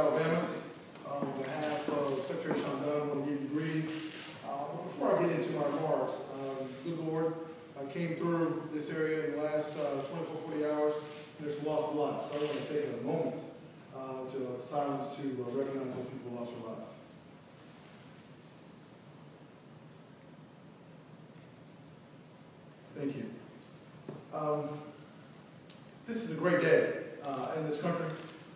Alabama. On behalf of Secretary Sean Dunn, I want to give you greetings. But before I get into my remarks, good Lord came through this area in the last 24, 40 hours, and there's loss of life. So I want to take a moment to silence to recognize those people who lost their lives. Thank you. This is a great day in this country.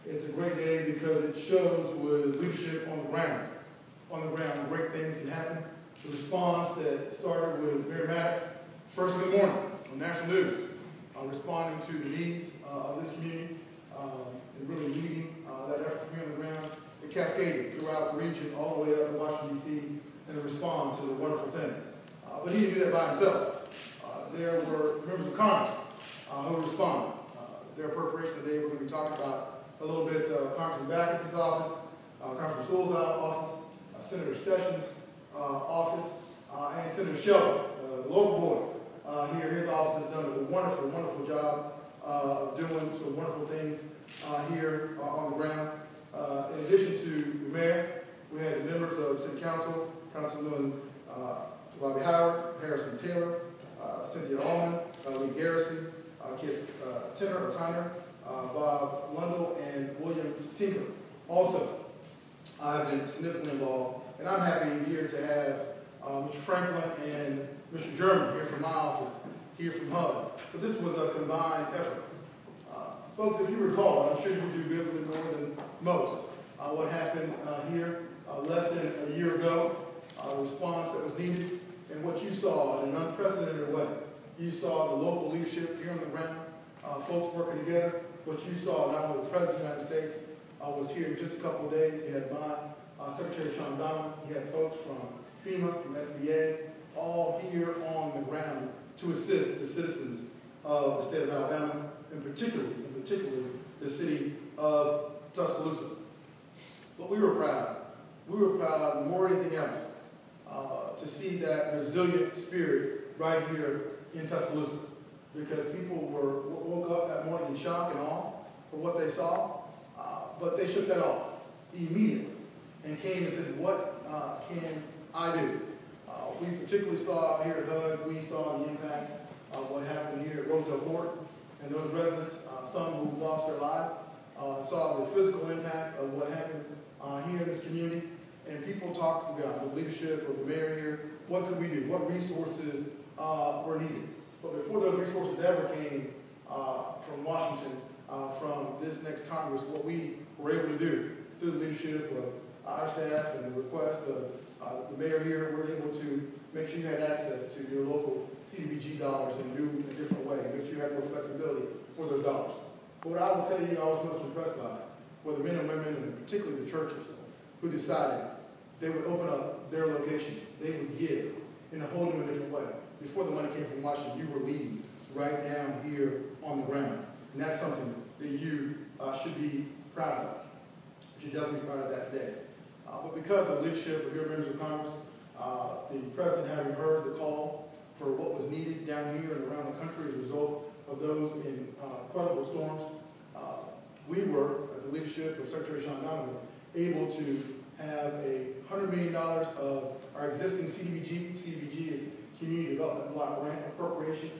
It's a great day because it shows with leadership on the ground. Great things can happen. The response that started with Mayor Maddox first in the morning on national news, responding to the needs of this community and really leading that effort from here on the ground. It cascaded throughout the region all the way up to Washington, D.C., and the response is a wonderful thing. But he didn't do that by himself. There were members of Congress who responded. Their appropriation today, we're going to be talking about a little bit Congressman Backus's office, Congressman Sewell's office, Senator Sessions' office, and Senator Shelby, the local board here. His office has done a wonderful, wonderful job of doing some wonderful things here on the ground. In addition to the mayor, we had the members of City Council, Councilman Bobby Howard, Harrison Taylor, Cynthia Allman, Lee Garrison, Kip Tyner, Bob Lundell, and William Tinker. Also, I've been significantly involved, and I'm happy here to have Mr. Franklin and Mr. German here from my office, here from HUD. So this was a combined effort. Folks, if you recall, I'm sure you do vividly more than most, what happened here less than a year ago, the response that was needed, and what you saw in an unprecedented way. You saw the local leadership here on the ground, folks working together. What you saw, not only the President of the United States was here in just a couple of days. You had my Secretary Sean Dunn. You had folks from FEMA, from SBA, all here on the ground to assist the citizens of the state of Alabama, and particularly the city of Tuscaloosa. But we were proud. We were proud more than anything else to see that resilient spirit right here in Tuscaloosa, because people woke up that morning in shock and awe of what they saw, but they shook that off immediately and came and said, what can I do? We particularly saw here at HUD, we saw the impact of what happened here at Roseville Court, and those residents, some who lost their lives, saw the physical impact of what happened here in this community, and people talked about the leadership of the mayor here. What could we do? What resources were needed? But before those resources ever came from Washington, from this next Congress, what we were able to do through the leadership of our staff and the request of the mayor here, we're able to make sure you had access to your local CDBG dollars in a different way, make sure you had more flexibility for those dollars. But what I will tell you, I was most impressed by were the men and women, and particularly the churches, who decided they would open up their locations, they would give in a whole new and different way. Before the money came from Washington, you were leading right down here on the ground. And that's something that you should be proud of. You should definitely be proud of that today. But because of the leadership of your members of Congress, the President having heard the call for what was needed down here and around the country as a result of those incredible storms, we were, at the leadership of Secretary Sean Donovan, able to have $100 million of our existing CDBG. CDBG is Community Development Block Grant appropriation,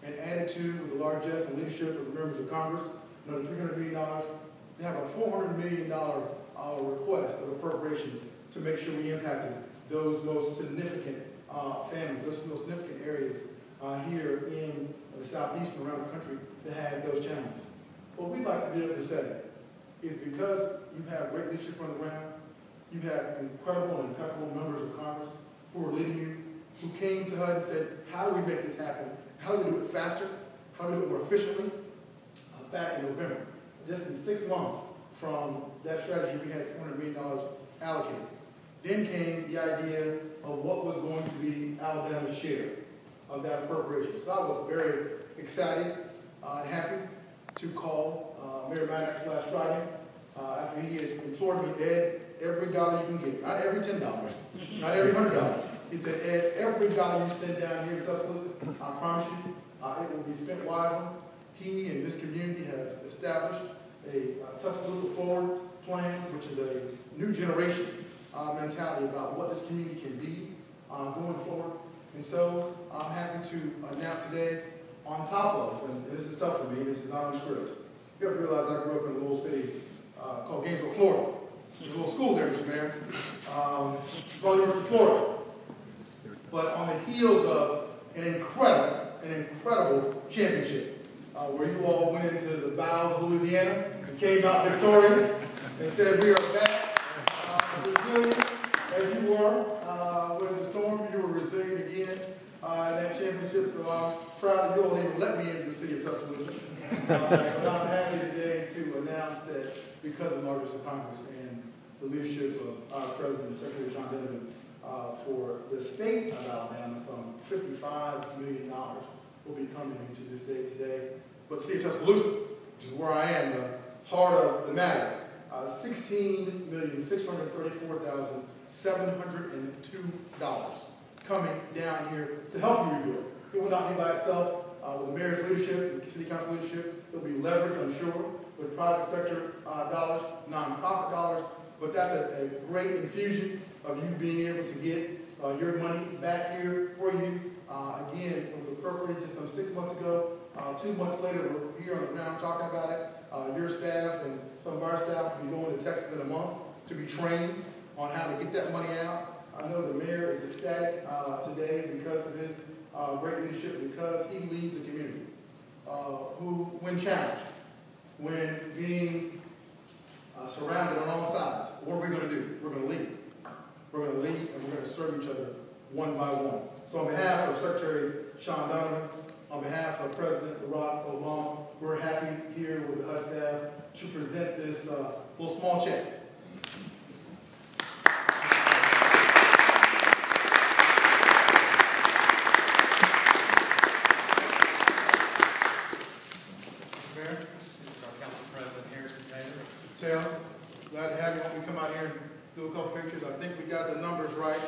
and added to with the largesse and leadership of the members of Congress, another $300 million. They have a $400 million request of appropriation to make sure we impacted those most significant families, those most significant areas here in the southeast and around the country that had those challenges. What we'd like to be able to say is because you have great leadership on the ground, you have incredible and impeccable members of Congress who are leading you, who came to HUD and said, how do we make this happen? How do we do it faster? How do we do it more efficiently? Back in November, just in 6 months from that strategy, we had $400 million allocated. Then came the idea of what was going to be Alabama's share of that appropriation. So I was very excited and happy to call Mayor Maddox last Friday after he had implored me, Ed, every dollar you can get, not every $10, not every $100. He said, Ed, every dollar you send down here in Tuscaloosa, I promise you, it will be spent wisely. He and this community have established a Tuscaloosa Forward plan, which is a new generation mentality about what this community can be going forward. And so I'm happy to announce today, on top of, and this is tough for me, this is not unscripted. You have to realize I grew up in a little city called Gainesville, Florida. There's a little school there, Mr. Mayor, called University of Florida. But on the heels of an incredible championship, where you all went into the bowels of Louisiana and came out victorious and said, we are back, resilient as you were with the storm. You were resilient again in that championship, so I'm proud that you all even let me into the city of Tuscaloosa. But I'm happy today to announce that because of largesse of Congress and the leadership of our President, Secretary John Denman, for the state of Alabama, some $55 million will be coming into the state today. But the city of Tuscaloosa, which is where I am, the heart of the matter, $16,634,702 coming down here to help you rebuild. It will not be by itself. With the mayor's leadership, the city council leadership, there'll be leverage, I'm sure, with private sector dollars, nonprofit dollars, but that's a great infusion of you being able to get your money back here for you. Again, it was appropriated just some 6 months ago. 2 months later, we're here on the ground talking about it. Your staff and some of our staff will be going to Texas in a month to be trained on how to get that money out. I know the mayor is ecstatic today because of his great leadership, because he leads the community who, when challenged, when being surrounded on all sides, what are we going to do? We're going to lead. We're going to lead, and we're going to serve each other one by one. So on behalf of Secretary Sean Donovan, on behalf of President Barack Obama, we're happy here with the HUD staff to present this little small check. Glad to have you. We come out here and do a couple pictures. I think we got the numbers right.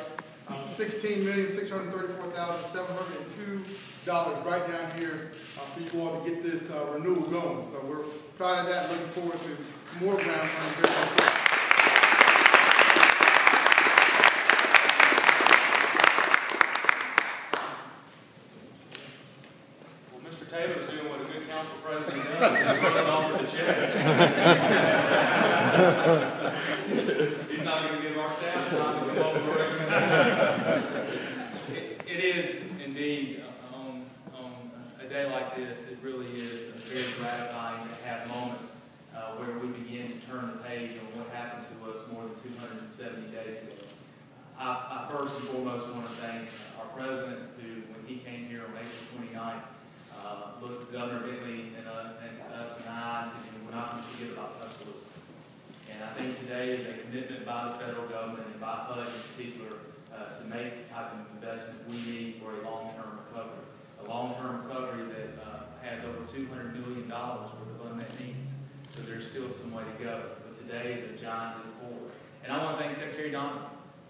$16,634,702 right down here for you all to get this renewal going. So we're proud of that. Looking forward to more ground time. Taylor's doing what a good council president does, and running off with a check. He's not going to give our staff time to come over. It is indeed, on a day like this, it really is very gratifying to have moments where we begin to turn the page on what happened to us more than 270 days ago. I first and foremost want to thank our president, who, when he came here on April 29th, looked at Governor Bentley and us and I and said, we're not going to forget about Tuscaloosa. And I think today is a commitment by the federal government and by HUD in particular to make the type of investment we need for a long-term recovery. A long-term recovery that has over $200 million worth of unmet needs. So there's still some way to go. But today is a giant leap forward. And I want to thank Secretary Donovan,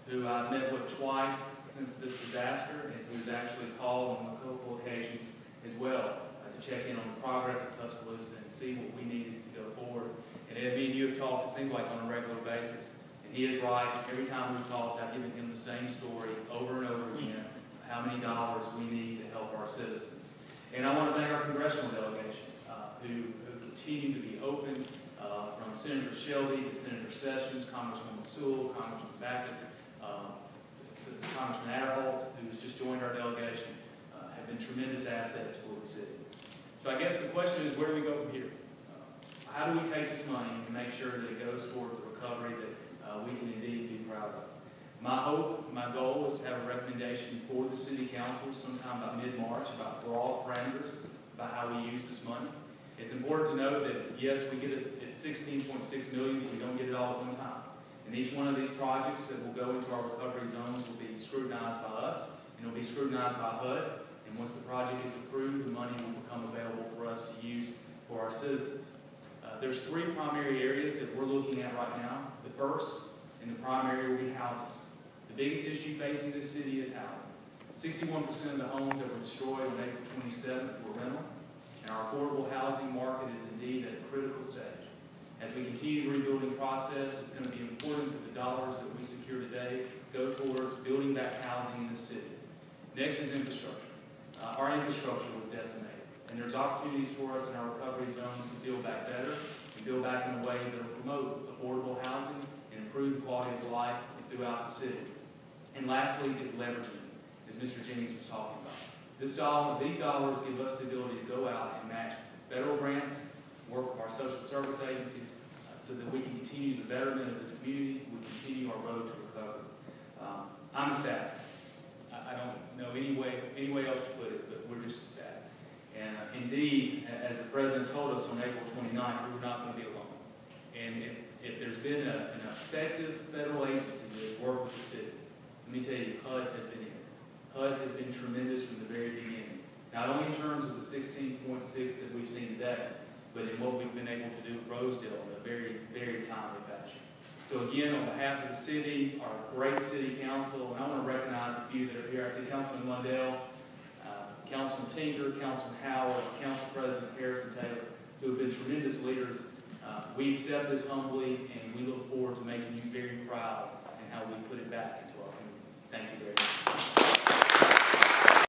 who I've met with twice since this disaster, and who's actually called on a couple occasions as well to check in on the progress of Tuscaloosa and see what we needed to go forward. And Ed, me and you have talked, it seems like, on a regular basis. And he is right. Every time we've talked, I've given him the same story over and over again, how many dollars we need to help our citizens. And I want to thank our congressional delegation, who continue to be open, from Senator Shelby to Senator Sessions, Congresswoman Sewell, Congressman Backus, Congressman Adderholt, who has just joined our delegation, have been tremendous assets for the city. So I guess the question is, where do we go from here? How do we take this money and make sure that it goes towards a recovery that we can indeed be proud of? My hope, my goal is to have a recommendation for the City Council sometime by mid-March about broad parameters about how we use this money. It's important to note that, yes, we get it at $16.6 million, but we don't get it all at one time. And each one of these projects that will go into our recovery zones will be scrutinized by us, and it will be scrutinized by HUD. And once the project is approved, the money will become available for us to use for our citizens. There's three primary areas that we're looking at right now. The first and the primary will be housing. The biggest issue facing this city is housing. 61% of the homes that were destroyed on April 27th were rental, and our affordable housing market is indeed at a critical stage. As we continue the rebuilding process, it's going to be important that the dollars that we secure today go towards building back housing in the city. Next is infrastructure. Our infrastructure was decimated, and there's opportunities for us in our recovery zone to build back better and build back in a way that will promote affordable housing and improve the quality of life throughout the city. And lastly is leveraging, as Mr. Jennings was talking about. These dollars give us the ability to go out and match federal grants, work with our social service agencies, so that we can continue the betterment of this community, we continue our road to recovery. I'm a staff. I don't know any way else to put it, but we're just a staff. And indeed, as the President told us on April 29th, we were not going to be alone. And if there's been an effective federal agency that has worked with the city, let me tell you, HUD has been in. HUD has been tremendous from the very beginning. Not only in terms of the 16.6 that we've seen today, but in what we've been able to do with Rosedale in a very, very timely fashion. So again, on behalf of the city, our great city council, and I want to recognize a few that are here. I see Councilman Lundell, Councilman Tinker, Councilman Howard, Council President Harrison Taylor, who have been tremendous leaders. We accept this humbly, and we look forward to making you very proud in how we put it back into our community. Thank you very much.